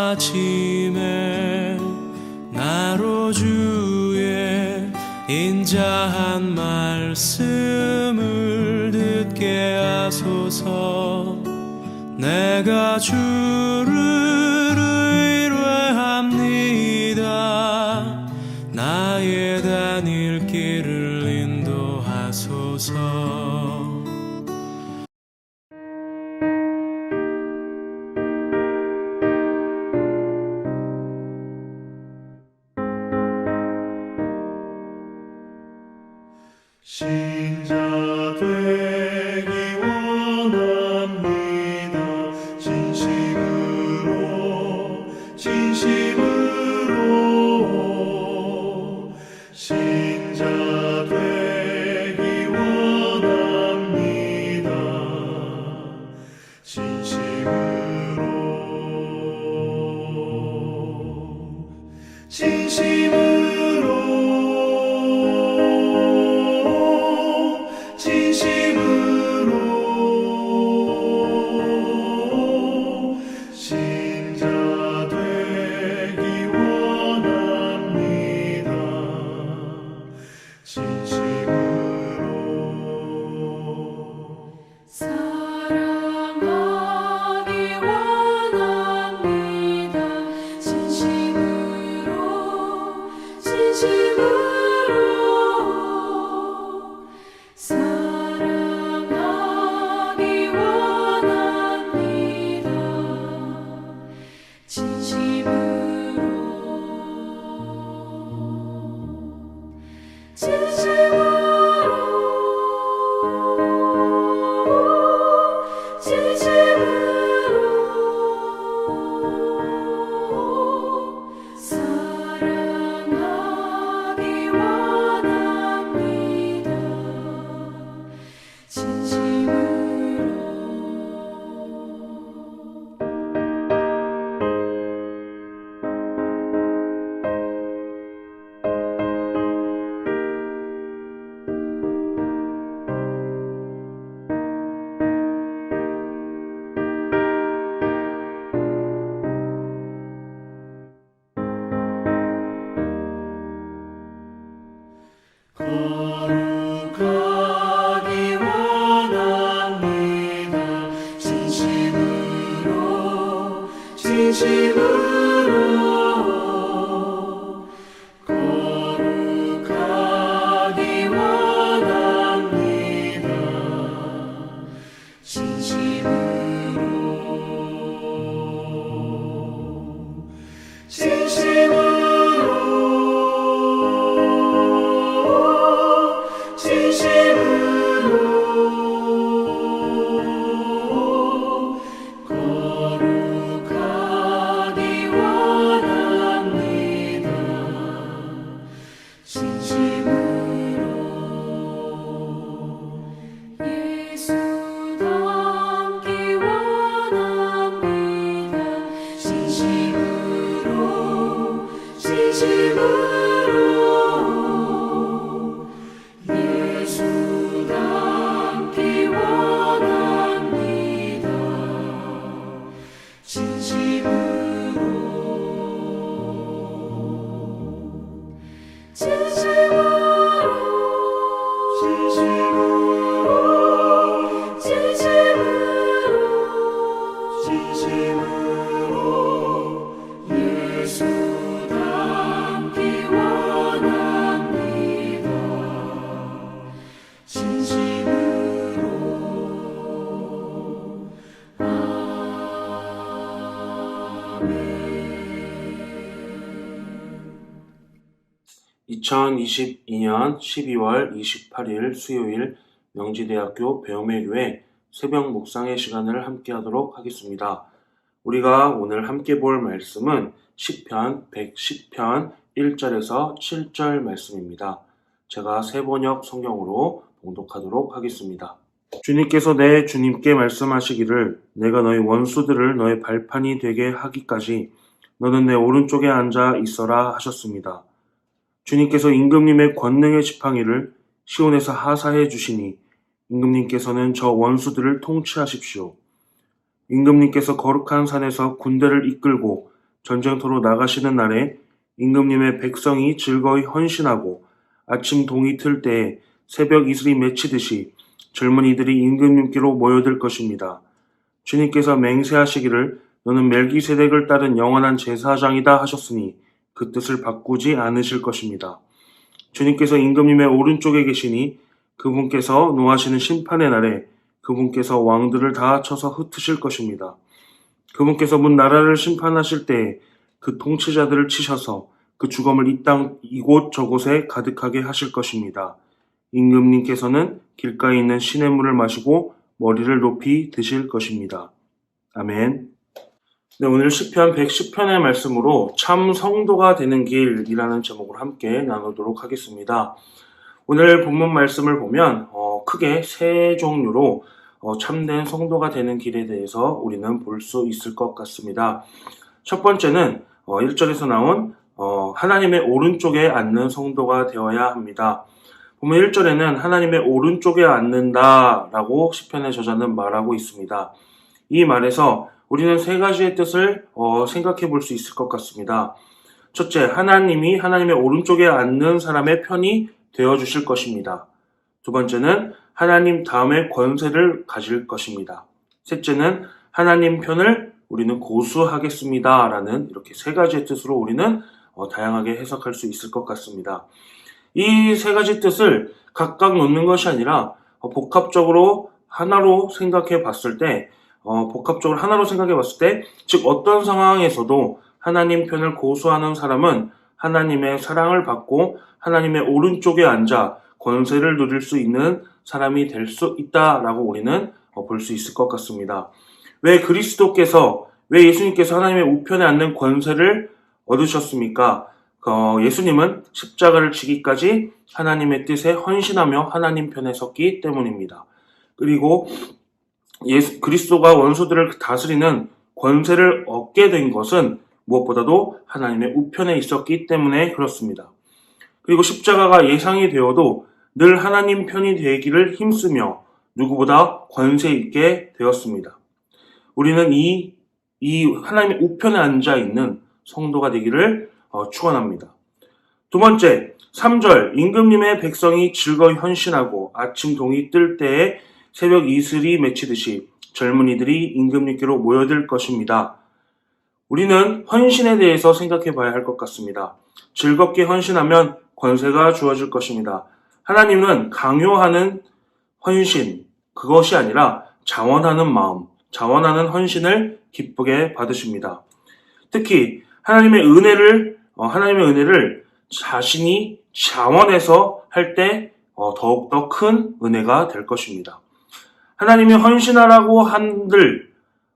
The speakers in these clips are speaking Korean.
아침에 나로 주의 인자한 말씀을 듣게 하소서. 내가 주를 의뢰합니다. 나의 다닐 길을 인도하소서. 신자 되기 원합니다. 진심으로 신자 되기 원합니다. 진심으로 신자 되기 원합니다. 진심으로 사랑하기 원합니다. 진심으로 사랑하기 원합니다. 사랑하기 원합니다. 거룩하기 원합니다. 진심으로 거룩하기 원합니다. 예수 닮기 원합니다. 진심으로 예수 닮기 원합니다. 진심으로 예수 닮기 원합니다. 진심으로 아멘. 2022년 12월 28일 수요일 명지대학교 배움의 새벽 묵상의 시간을 함께 하도록 하겠습니다. 우리가 오늘 함께 볼 말씀은 시편 110편 1절에서 7절 말씀입니다. 제가 새번역 성경으로 봉독하도록 하겠습니다. 주님께서 내 주님께 말씀하시기를 내가 너희 원수들을 너의 발판이 되게 하기까지 너는 내 오른쪽에 앉아 있어라 하셨습니다. 주님께서 임금님의 권능의 지팡이를 시온에서 하사해 주시니 임금님께서는 저 원수들을 통치하십시오. 임금님께서 거룩한 산에서 군대를 이끌고 전쟁터로 나가시는 날에 임금님의 백성이 즐거이 헌신하고 아침 동이 틀 때에 새벽 이슬이 맺히듯이 젊은이들이 임금님께로 모여들 것입니다. 주님께서 맹세하시기를 너는 멜기세덱을 따른 영원한 제사장이다 하셨으니 그 뜻을 바꾸지 않으실 것입니다. 주님께서 임금님의 오른쪽에 계시니 그분께서 노하시는 심판의 날에 그분께서 왕들을 다 쳐서 흩으실 것입니다. 그분께서 문 나라를 심판하실 때에 그 통치자들을 치셔서 그 주검을 이 땅 이곳 저곳에 가득하게 하실 것입니다. 임금님께서는 길가에 있는 시냇물을 마시고 머리를 높이 드실 것입니다. 아멘. 네, 오늘 시편 110편의 말씀으로 참 성도가 되는 길이라는 제목으로 함께 나누도록 하겠습니다. 오늘 본문 말씀을 보면 크게 세 종류로 참된 성도가 되는 길에 대해서 우리는 볼 수 있을 것 같습니다. 첫 번째는 1절에서 나온 하나님의 오른쪽에 앉는 성도가 되어야 합니다. 보면 1절에는 하나님의 오른쪽에 앉는다라고 시편의 저자는 말하고 있습니다. 이 말에서 우리는 세 가지의 뜻을 생각해 볼 수 있을 것 같습니다. 첫째, 하나님이 하나님의 오른쪽에 앉는 사람의 편이 되어주실 것입니다. 두 번째는 하나님 다음에 권세를 가질 것입니다. 셋째는 하나님 편을 우리는 고수하겠습니다. 라는 이렇게 세 가지의 뜻으로 우리는 다양하게 해석할 수 있을 것 같습니다. 이 세 가지 뜻을 각각 놓는 것이 아니라 복합적으로 하나로 생각해 봤을 때, 즉 어떤 상황에서도 하나님 편을 고수하는 사람은 하나님의 사랑을 받고 하나님의 오른쪽에 앉아 권세를 누릴 수 있는 사람이 될 수 있다라고 우리는 볼 수 있을 것 같습니다. 왜 예수님께서 하나님의 우편에 앉는 권세를 얻으셨습니까? 예수님은 십자가를 지기까지 하나님의 뜻에 헌신하며 하나님 편에 섰기 때문입니다. 그리고 그리스도가 원수들을 다스리는 권세를 얻게 된 것은 무엇보다도 하나님의 우편에 있었기 때문에 그렇습니다. 그리고 십자가가 예상이 되어도 늘 하나님 편이 되기를 힘쓰며 누구보다 권세 있게 되었습니다. 우리는 이 하나님의 우편에 앉아 있는 성도가 되기를 축원합니다. 두 번째, 3절 임금님의 백성이 즐거이 헌신하고 아침 동이 뜰 때에 새벽 이슬이 맺히듯이 젊은이들이 임금님께로 모여들 것입니다. 우리는 헌신에 대해서 생각해 봐야 할 것 같습니다. 즐겁게 헌신하면 권세가 주어질 것입니다. 하나님은 강요하는 헌신, 그것이 아니라 자원하는 마음, 자원하는 헌신을 기쁘게 받으십니다. 특히 하나님의 은혜를 자신이 자원해서 할 때 더욱더 큰 은혜가 될 것입니다. 하나님이 헌신하라고 한들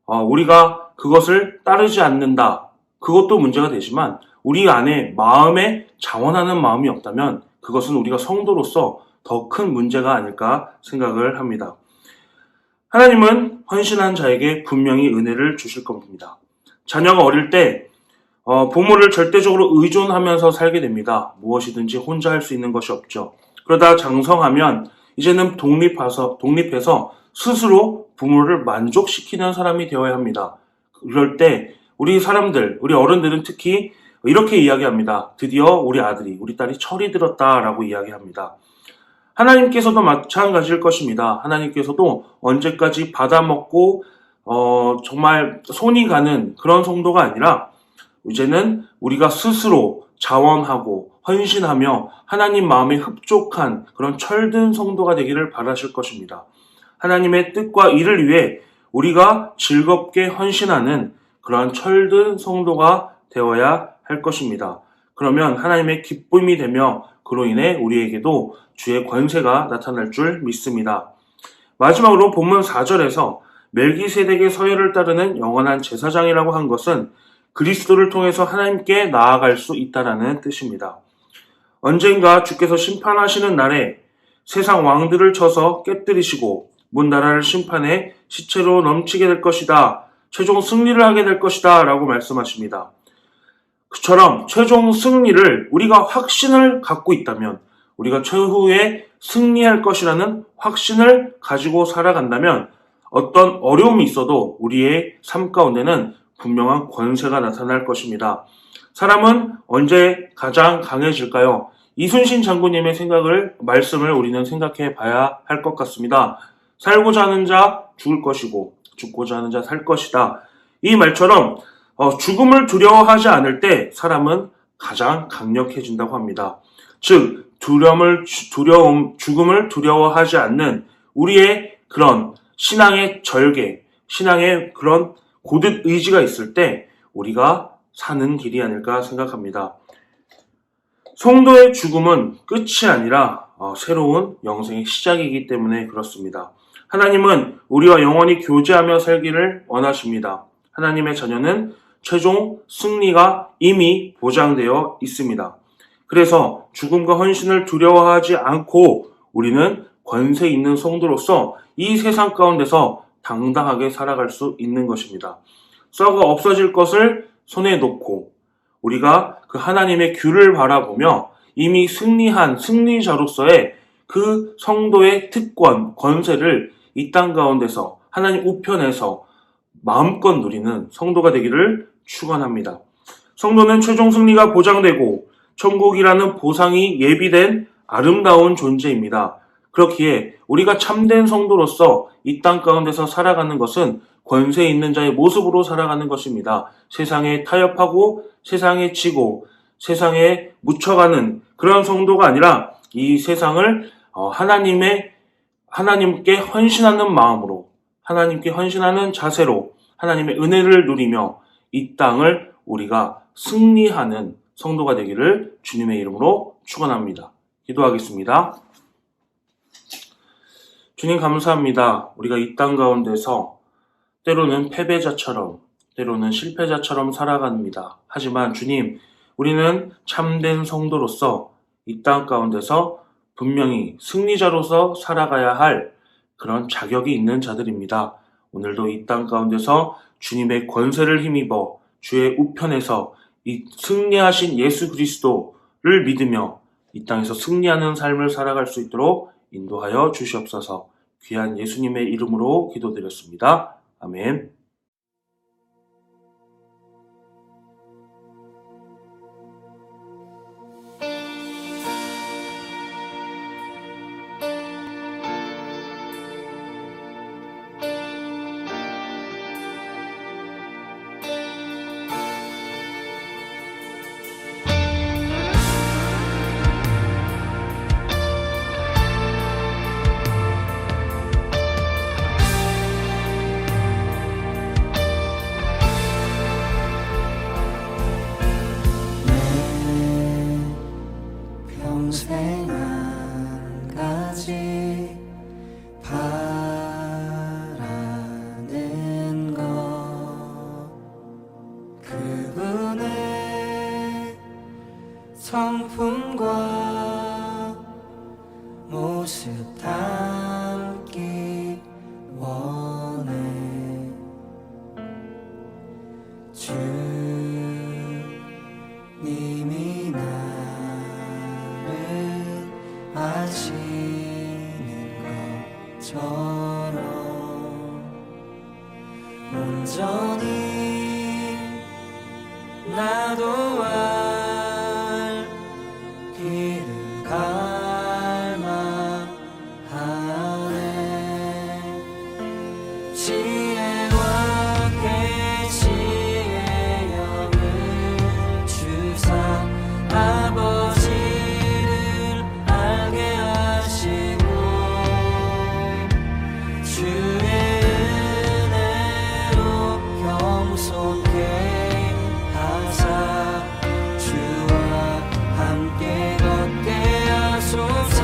우리가 그것을 따르지 않는다. 그것도 문제가 되지만 우리 안에 마음에 자원하는 마음이 없다면 그것은 우리가 성도로서 더 큰 문제가 아닐까 생각을 합니다. 하나님은 헌신한 자에게 분명히 은혜를 주실 겁니다. 자녀가 어릴 때 부모를 절대적으로 의존하면서 살게 됩니다. 무엇이든지 혼자 할 수 있는 것이 없죠. 그러다 장성하면 이제는 독립해서 스스로 부모를 만족시키는 사람이 되어야 합니다. 그럴 때 우리 어른들은 특히 이렇게 이야기합니다. 드디어 우리 아들이, 우리 딸이 철이 들었다라고 이야기합니다. 하나님께서도 마찬가지일 것입니다. 하나님께서도 언제까지 받아먹고 정말 손이 가는 그런 성도가 아니라 이제는 우리가 스스로 자원하고 헌신하며 하나님 마음에 흡족한 그런 철든 성도가 되기를 바라실 것입니다. 하나님의 뜻과 일을 위해 우리가 즐겁게 헌신하는 그러한 철든 성도가 되어야 할 것입니다. 그러면 하나님의 기쁨이 되며 그로 인해 우리에게도 주의 권세가 나타날 줄 믿습니다. 마지막으로 본문 4절에서 멜기세덱의 서열을 따르는 영원한 제사장이라고 한 것은 그리스도를 통해서 하나님께 나아갈 수 있다라는 뜻입니다. 언젠가 주께서 심판하시는 날에 세상 왕들을 쳐서 깨뜨리시고 문 나라를 심판해 시체로 넘치게 될 것이다. 최종 승리를 하게 될 것이다. 라고 말씀하십니다. 그처럼 최종 승리를 우리가 확신을 갖고 있다면, 우리가 최후에 승리할 것이라는 확신을 가지고 살아간다면 어떤 어려움이 있어도 우리의 삶 가운데는 분명한 권세가 나타날 것입니다. 사람은 언제 가장 강해질까요? 이순신 장군님의 말씀을 우리는 생각해 봐야 할 것 같습니다. 살고자 하는 자 죽을 것이고 죽고자 하는 자 살 것이다. 이 말처럼 죽음을 두려워하지 않을 때 사람은 가장 강력해진다고 합니다. 즉 죽음을 두려워하지 않는 우리의 그런 신앙의 절개, 신앙의 그런 고듭 의지가 있을 때 우리가 사는 길이 아닐까 생각합니다. 성도의 죽음은 끝이 아니라 새로운 영생의 시작이기 때문에 그렇습니다. 하나님은 우리와 영원히 교제하며 살기를 원하십니다. 하나님의 자녀는 최종 승리가 이미 보장되어 있습니다. 그래서 죽음과 헌신을 두려워하지 않고 우리는 권세 있는 성도로서 이 세상 가운데서 당당하게 살아갈 수 있는 것입니다. 썩어 없어질 것을 손에 놓고 우리가 그 하나님의 규를 바라보며 이미 승리한 승리자로서의 그 성도의 특권, 권세를 이 땅 가운데서 하나님 우편에서 마음껏 누리는 성도가 되기를 축원합니다. 성도는 최종 승리가 보장되고 천국이라는 보상이 예비된 아름다운 존재입니다. 그렇기에 우리가 참된 성도로서 이 땅 가운데서 살아가는 것은 권세 있는 자의 모습으로 살아가는 것입니다. 세상에 타협하고 세상에 지고 세상에 묻혀가는 그런 성도가 아니라 이 세상을 하나님께 헌신하는 마음으로, 하나님께 헌신하는 자세로 하나님의 은혜를 누리며 이 땅을 우리가 승리하는 성도가 되기를 주님의 이름으로 축원합니다. 기도하겠습니다. 주님 감사합니다. 우리가 이 땅 가운데서 때로는 패배자처럼, 때로는 실패자처럼 살아갑니다. 하지만 주님, 우리는 참된 성도로서 이 땅 가운데서 분명히 승리자로서 살아가야 할 그런 자격이 있는 자들입니다. 오늘도 이 땅 가운데서 주님의 권세를 힘입어 주의 우편에서 이 승리하신 예수 그리스도를 믿으며 이 땅에서 승리하는 삶을 살아갈 수 있도록 인도하여 주시옵소서. 귀한 예수님의 이름으로 기도드렸습니다. 아멘. 평생 한 가지 바라는 것, 그분의 성품과 모습 담기 원해. 주님이 아시는 것처럼 온전히 나도 알 길을 갈망하네. 지혜와 계시의 영을 주사 아버지를 알게 하시고 주의 은혜로 겸손케 하사 주와 함께 걷게 하소서.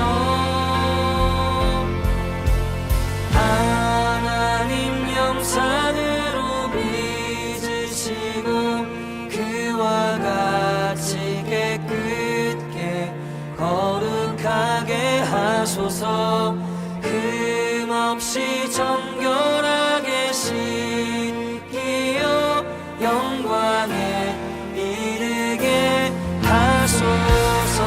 하나님 영산으로 빚으시고 그와 같이 깨끗게 거룩하게 하소서. 흠없이 정결하게 씻기어 영광에 이르게 하소서.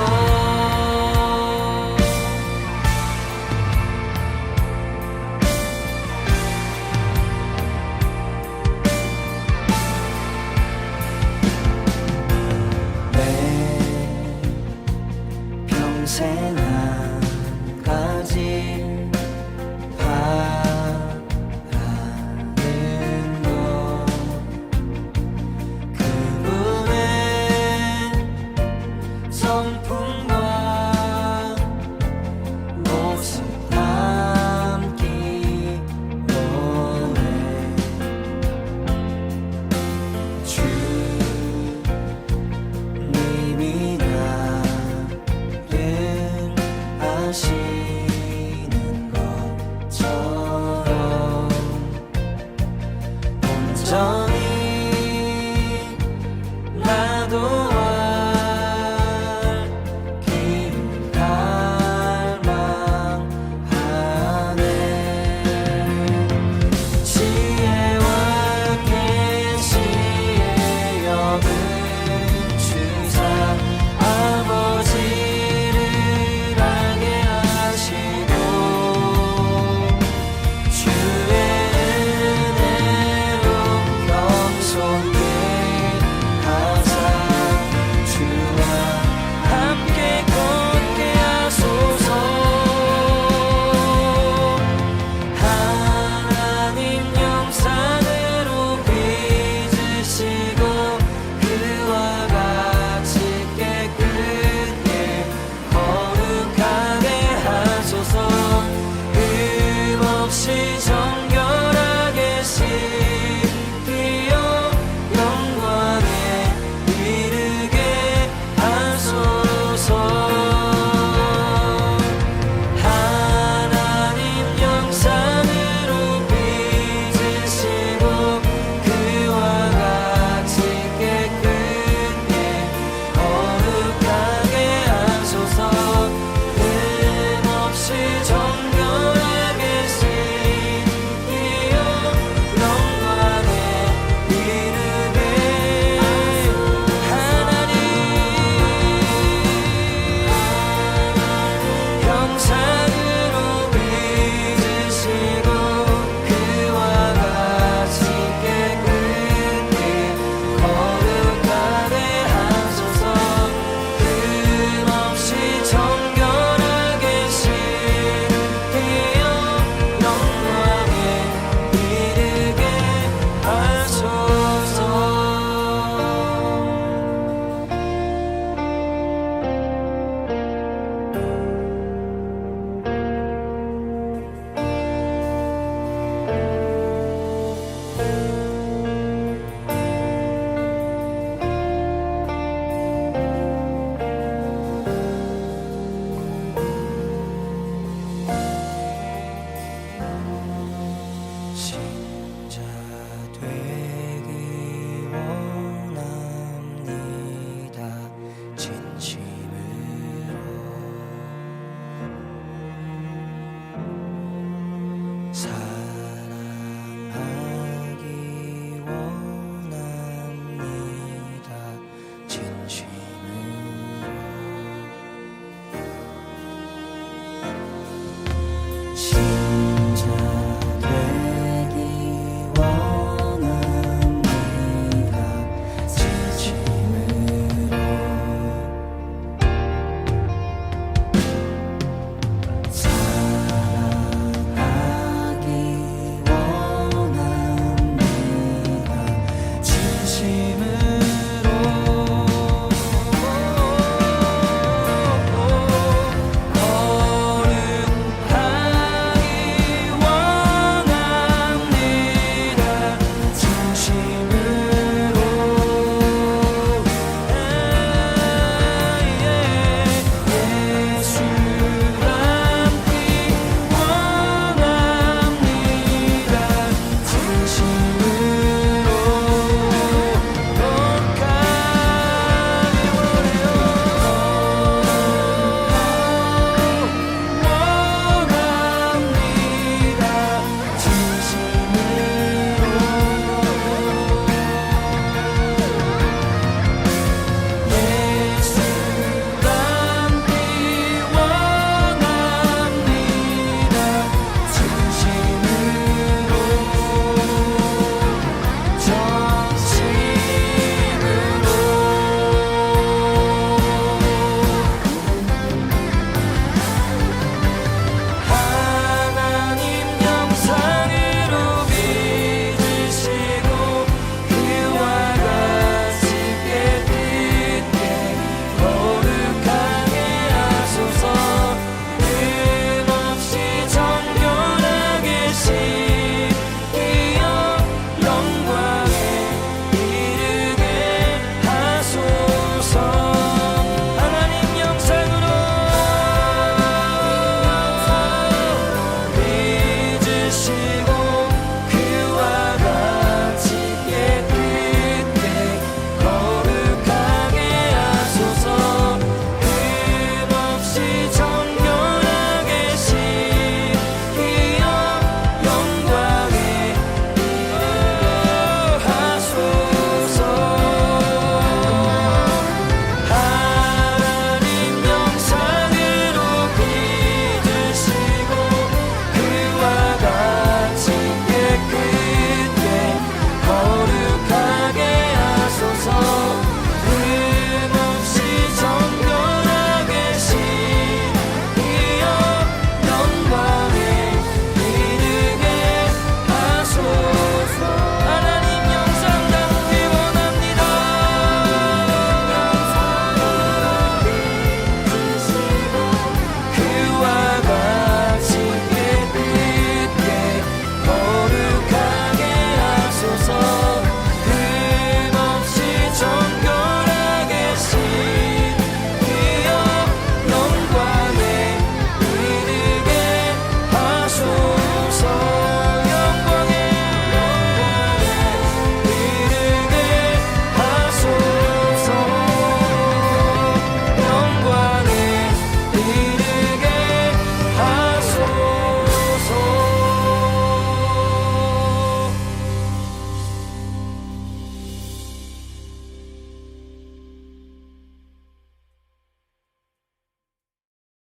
신